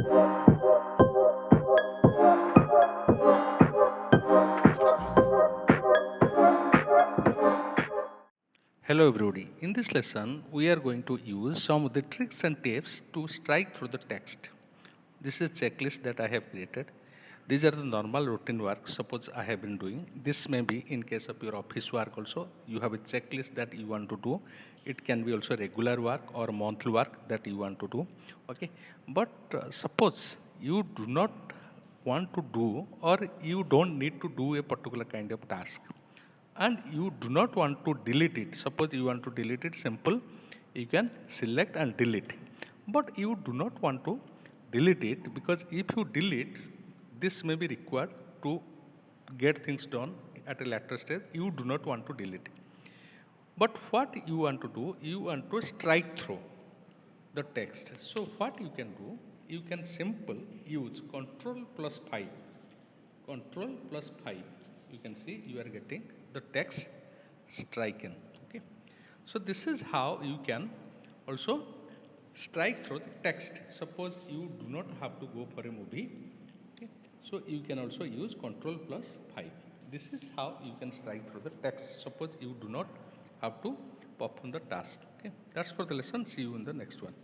Hello everybody. In this lesson, we are going to use some of the tricks and tips to strike through the text. This is a checklist that I have created. These are the normal routine work. Suppose I have been doing. This may be in case of your office work also. You have a checklist that you want to do. It can be also regular work or monthly work that you want to do. Okay. But suppose you do not want to do or you don't need to do a particular kind of task and you do not want to delete it. Suppose you want to delete it, simple, you can select and delete, but you do not want to delete it because if you delete, this may be required to get things done at a later stage. You do not want to delete, but what you want to do, you want to strike through the text. So what you can do, you can simple use control plus 5. Control plus 5, you can see you are getting the text striken. Okay, so this is how you can also strike through the text. Suppose you do not have to go for a movie, okay, so you can also use control plus 5. This is how you can strike through the text. Suppose you do not have to perform the task. Okay, that's for the lesson. See you in the next one.